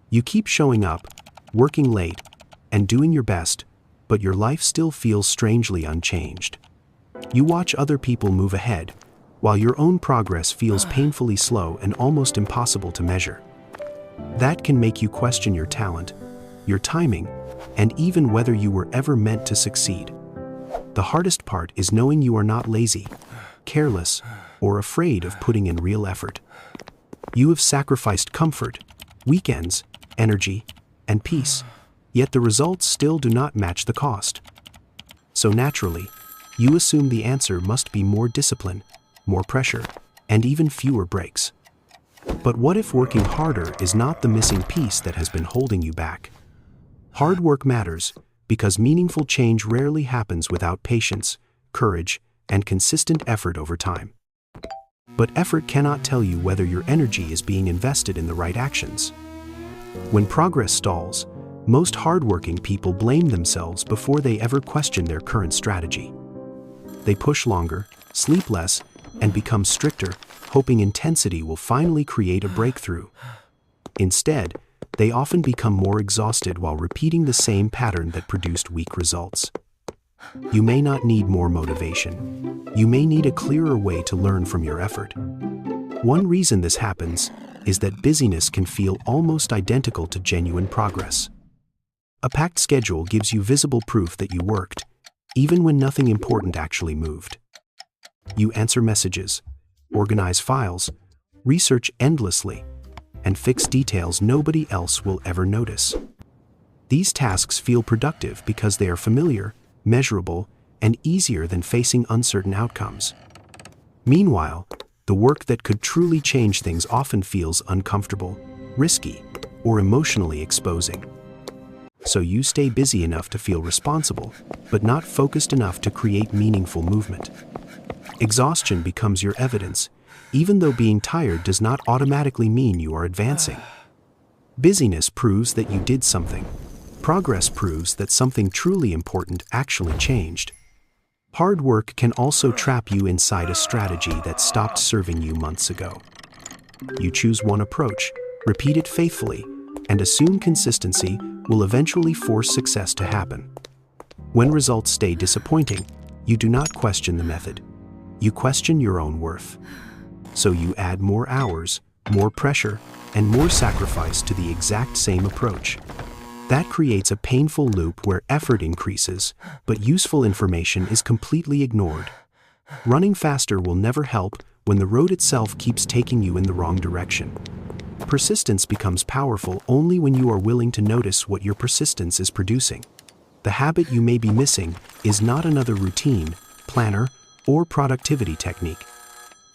You keep showing up, working late, and doing your best, but your life still feels strangely unchanged. You watch other people move ahead, while your own progress feels painfully slow and almost impossible to measure. That can make you question your talent, your timing, and even whether you were ever meant to succeed. The hardest part is knowing you are not lazy, careless, or afraid of putting in real effort. You have sacrificed comfort, weekends, energy, and peace, yet the results still do not match the cost. So naturally, you assume the answer must be more discipline, more pressure, and even fewer breaks. But what if working harder is not the missing piece that has been holding you back? Hard work matters because meaningful change rarely happens without patience, courage, and consistent effort over time. But effort cannot tell you whether your energy is being invested in the right actions. When progress stalls, most hardworking people blame themselves before they ever question their current strategy. They push longer, sleep less, and become stricter, hoping intensity will finally create a breakthrough. Instead, they often become more exhausted while repeating the same pattern that produced weak results. You may not need more motivation. You may need a clearer way to learn from your effort. One reason this happens is that busyness can feel almost identical to genuine progress. A packed schedule gives you visible proof that you worked, even when nothing important actually moved. You answer messages, organize files, research endlessly, and fix details nobody else will ever notice. These tasks feel productive because they are familiar, measurable, and easier than facing uncertain outcomes. Meanwhile, the work that could truly change things often feels uncomfortable, risky, or emotionally exposing. So you stay busy enough to feel responsible, but not focused enough to create meaningful movement. Exhaustion becomes your evidence, even though being tired does not automatically mean you are advancing. Busyness proves that you did something. Progress proves that something truly important actually changed. Hard work can also trap you inside a strategy that stopped serving you months ago. You choose one approach, repeat it faithfully, and assume consistency will eventually force success to happen. When results stay disappointing, you do not question the method. You question your own worth. So you add more hours, more pressure, and more sacrifice to the exact same approach. That creates a painful loop where effort increases, but useful information is completely ignored. Running faster will never help when the road itself keeps taking you in the wrong direction. Persistence becomes powerful only when you are willing to notice what your persistence is producing. The habit you may be missing is not another routine, planner, or productivity technique.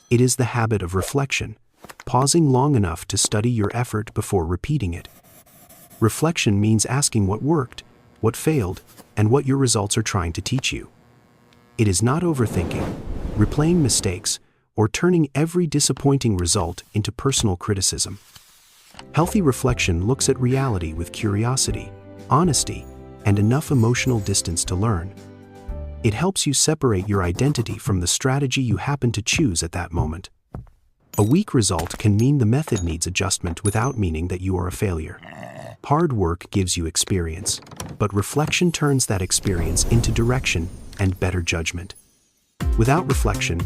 It is the habit of reflection, pausing long enough to study your effort before repeating it. Reflection means asking what worked, what failed, and what your results are trying to teach you. It is not overthinking, replaying mistakes, or turning every disappointing result into personal criticism. Healthy reflection looks at reality with curiosity, honesty, and enough emotional distance to learn. It helps you separate your identity from the strategy you happen to choose at that moment. A weak result can mean the method needs adjustment without meaning that you are a failure. Hard work gives you experience, but reflection turns that experience into direction and better judgment. Without reflection,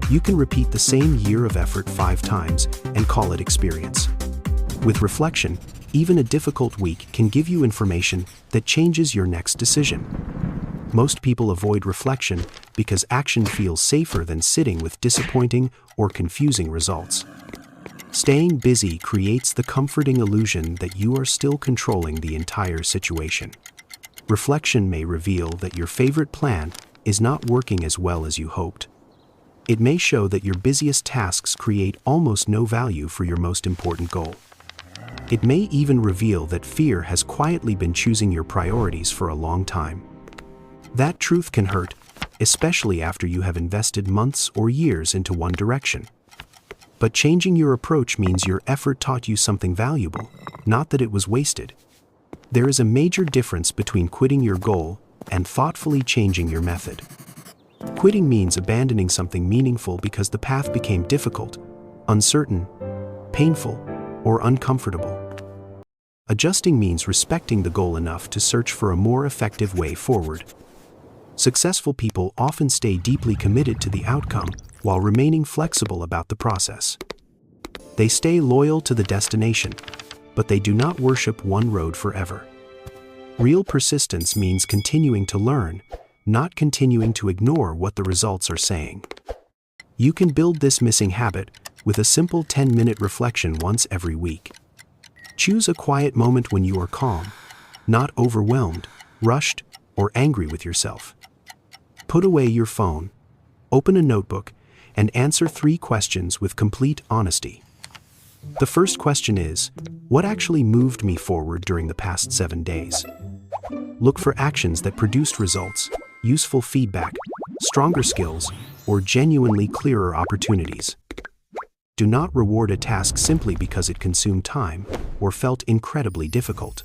you can repeat the same year of effort 5 times and call it experience. With reflection, even a difficult week can give you information that changes your next decision. Most people avoid reflection because action feels safer than sitting with disappointing or confusing results. Staying busy creates the comforting illusion that you are still controlling the entire situation. Reflection may reveal that your favorite plan is not working as well as you hoped. It may show that your busiest tasks create almost no value for your most important goal. It may even reveal that fear has quietly been choosing your priorities for a long time. That truth can hurt, especially after you have invested months or years into one direction. But changing your approach means your effort taught you something valuable, not that it was wasted. There is a major difference between quitting your goal and thoughtfully changing your method. Quitting means abandoning something meaningful because the path became difficult, uncertain, painful, or uncomfortable. Adjusting means respecting the goal enough to search for a more effective way forward. Successful people often stay deeply committed to the outcome while remaining flexible about the process. They stay loyal to the destination, but they do not worship one road forever. Real persistence means continuing to learn, not continuing to ignore what the results are saying. You can build this missing habit with a simple 10-minute reflection once every week. Choose a quiet moment when you are calm, not overwhelmed, rushed, or angry with yourself. Put away your phone, open a notebook, and answer 3 questions with complete honesty. The first question is, what actually moved me forward during the past 7 days? Look for actions that produced results, useful feedback, stronger skills, or genuinely clearer opportunities. Do not reward a task simply because it consumed time or felt incredibly difficult.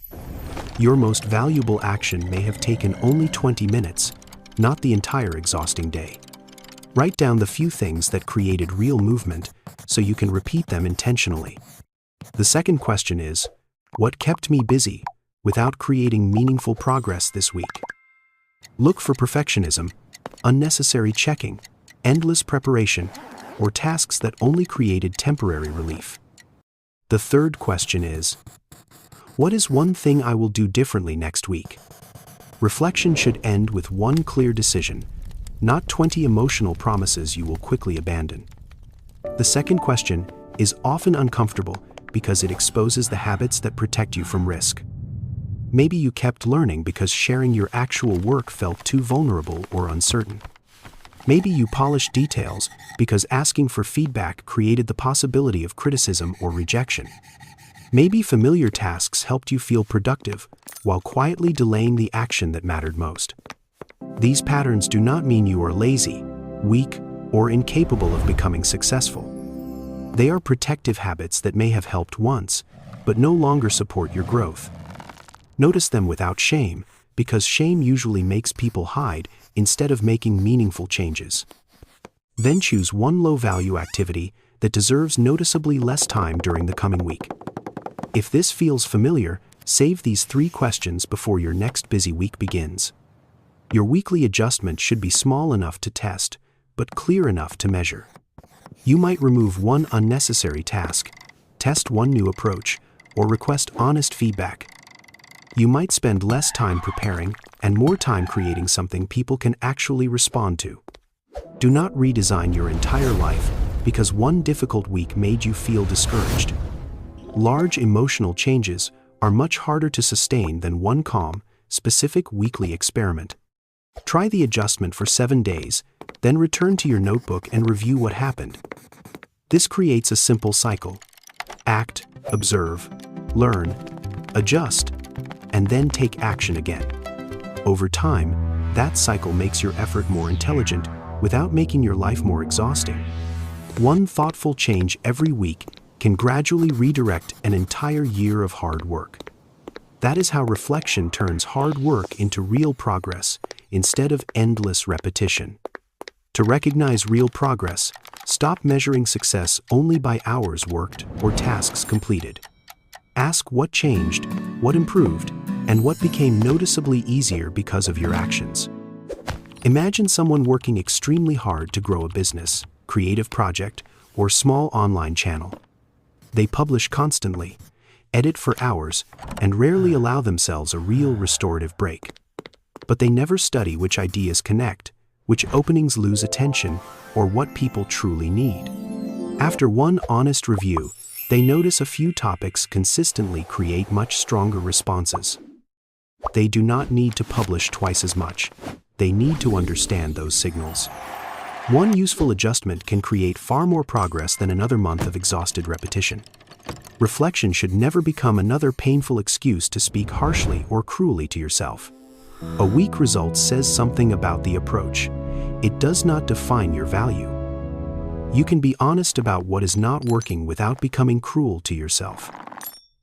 Your most valuable action may have taken only 20 minutes, not the entire exhausting day. Write down the few things that created real movement so you can repeat them intentionally. The second question is, what kept me busy without creating meaningful progress this week? Look for perfectionism, unnecessary checking, endless preparation, or tasks that only created temporary relief. The third question is, what is one thing I will do differently next week? Reflection should end with one clear decision, not 20 emotional promises you will quickly abandon. The second question is often uncomfortable because it exposes the habits that protect you from risk. Maybe you kept learning because sharing your actual work felt too vulnerable or uncertain. Maybe you polished details because asking for feedback created the possibility of criticism or rejection. Maybe familiar tasks helped you feel productive while quietly delaying the action that mattered most. These patterns do not mean you are lazy, weak, or incapable of becoming successful. They are protective habits that may have helped once, but no longer support your growth. Notice them without shame, because shame usually makes people hide instead of making meaningful changes. Then choose one low-value activity that deserves noticeably less time during the coming week. If this feels familiar, save these 3 questions before your next busy week begins. Your weekly adjustment should be small enough to test, but clear enough to measure. You might remove one unnecessary task, test one new approach, or request honest feedback. You might spend less time preparing and more time creating something people can actually respond to. Do not redesign your entire life because one difficult week made you feel discouraged. Large emotional changes are much harder to sustain than one calm, specific weekly experiment. Try the adjustment for 7 days, then return to your notebook and review what happened. This creates a simple cycle. Act, observe, learn, adjust, and then take action again. Over time, that cycle makes your effort more intelligent without making your life more exhausting. One thoughtful change every week can gradually redirect an entire year of hard work. That is how reflection turns hard work into real progress instead of endless repetition. To recognize real progress, stop measuring success only by hours worked or tasks completed. Ask what changed, what improved, and what became noticeably easier because of your actions. Imagine someone working extremely hard to grow a business, creative project, or small online channel. They publish constantly, edit for hours, and rarely allow themselves a real restorative break. But they never study which ideas connect, which openings lose attention, or what people truly need. After one honest review, they notice a few topics consistently create much stronger responses. They do not need to publish twice as much. They need to understand those signals. One useful adjustment can create far more progress than another month of exhausted repetition. Reflection should never become another painful excuse to speak harshly or cruelly to yourself. A weak result says something about the approach. It does not define your value. You can be honest about what is not working without becoming cruel to yourself.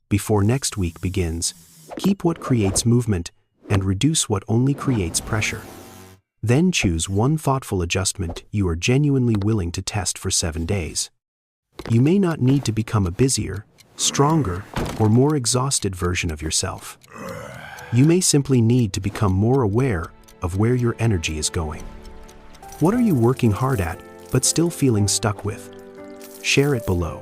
Before next week begins, keep what creates movement and reduce what only creates pressure. Then choose one thoughtful adjustment you are genuinely willing to test for 7 days. You may not need to become a busier, stronger, or more exhausted version of yourself. You may simply need to become more aware of where your energy is going. What are you working hard at, but still feeling stuck with? Share it below.